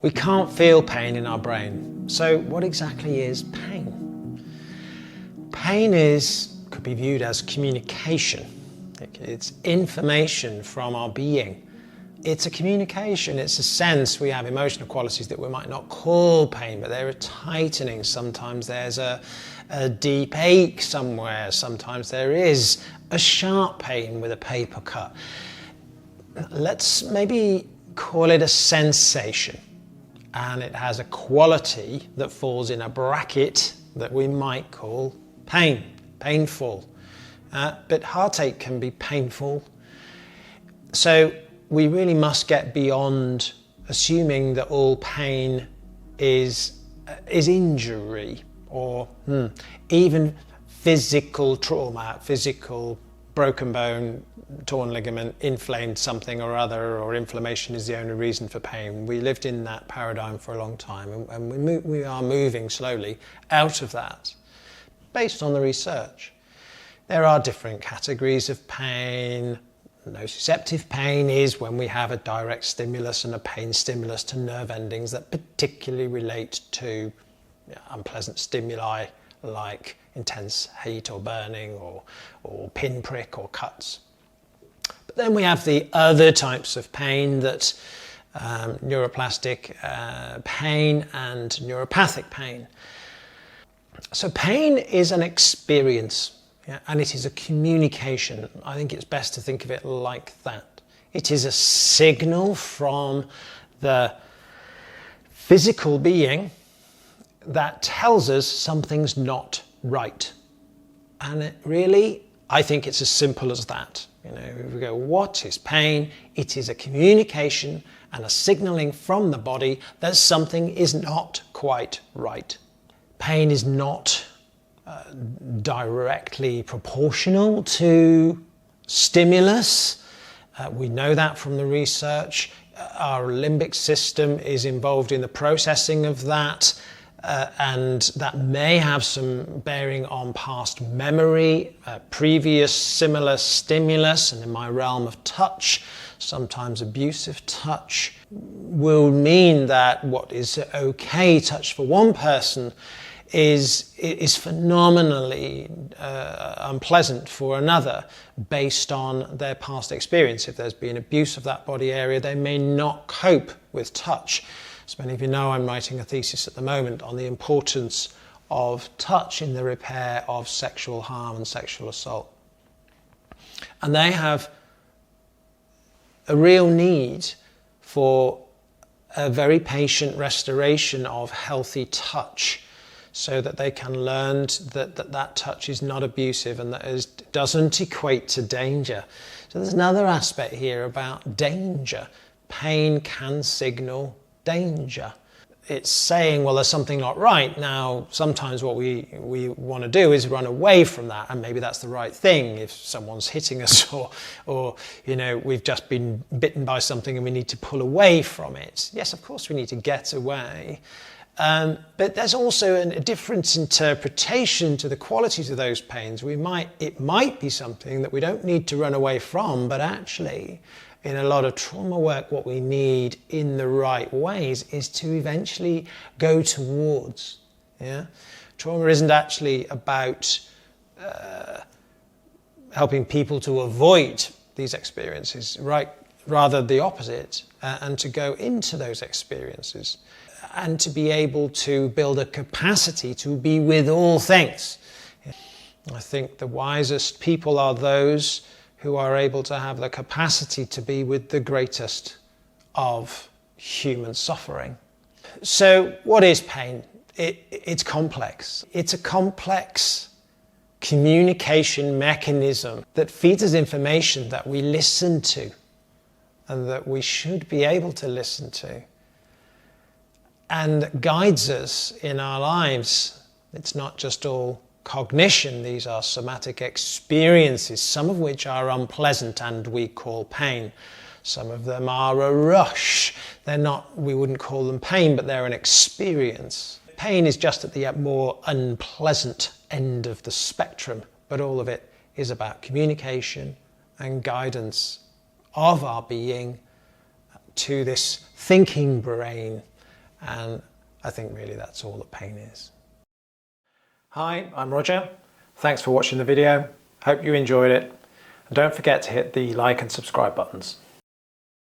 We can't feel pain in our brain. So what exactly is pain? Pain could be viewed as communication. It's information from our being. It's a communication, it's a sense. We have emotional qualities that we might not call pain, but they're a tightening. Sometimes there's a deep ache somewhere. Sometimes there is a sharp pain with a paper cut. Let's maybe call it a sensation. And it has a quality that falls in a bracket that we might call pain, painful. But heartache can be painful. So we really must get beyond assuming that all pain is injury or even physical trauma, physical broken bone, torn ligament, inflamed something or other, or inflammation is the only reason for pain. We lived in that paradigm for a long time, and we are moving slowly out of that based on the research. There are different categories of pain. Nociceptive pain is when we have a direct stimulus and a pain stimulus to nerve endings that particularly relate to unpleasant stimuli like intense heat or burning or pinprick or cuts. But then we have the other types of pain that neuroplastic pain and neuropathic pain. So pain is an experience, and it is a communication. I think it's best to think of it like that. It is a signal from the physical being that tells us something's not right. And it really, I think it's as simple as that. If we go, what is pain? It is a communication and a signaling from the body that something is not quite right. Pain is not directly proportional to stimulus. We know that from the research. Our limbic system is involved in the processing of that. And that may have some bearing on past memory, previous similar stimulus, and in my realm of touch, sometimes abusive touch, will mean that what is okay touch for one person is phenomenally unpleasant for another based on their past experience. If there's been abuse of that body area, they may not cope with touch. As many of you know, I'm writing a thesis at the moment on the importance of touch in the repair of sexual harm and sexual assault. And they have a real need for a very patient restoration of healthy touch so that they can learn that touch is not abusive and that it doesn't equate to danger. So there's another aspect here about danger. Pain can signal danger. It's saying, well, there's something not right. Now, sometimes what we want to do is run away from that, and maybe that's the right thing if someone's hitting us or we've just been bitten by something and we need to pull away from it. Yes, of course we need to get away. But there's also a different interpretation to the qualities of those pains. It might be something that we don't need to run away from, but actually in a lot of trauma work, what we need in the right ways is to eventually go towards. Trauma isn't actually about helping people to avoid these experiences, right? Rather the opposite, and to go into those experiences and to be able to build a capacity to be with all things. I think the wisest people are those who are able to have the capacity to be with the greatest of human suffering. So what is pain? It's complex. It's a complex communication mechanism that feeds us information that we listen to and that we should be able to listen to, and guides us in our lives. It's not just all cognition. These are somatic experiences, some of which are unpleasant and we call pain. Some of them are a rush. We wouldn't call them pain, but they're an experience. Pain is just at the more unpleasant end of the spectrum, but all of it is about communication and guidance of our being to this thinking brain And I think really that's all that pain is. Hi, I'm Roger. Thanks for watching the video. Hope you enjoyed it. And don't forget to hit the like and subscribe buttons.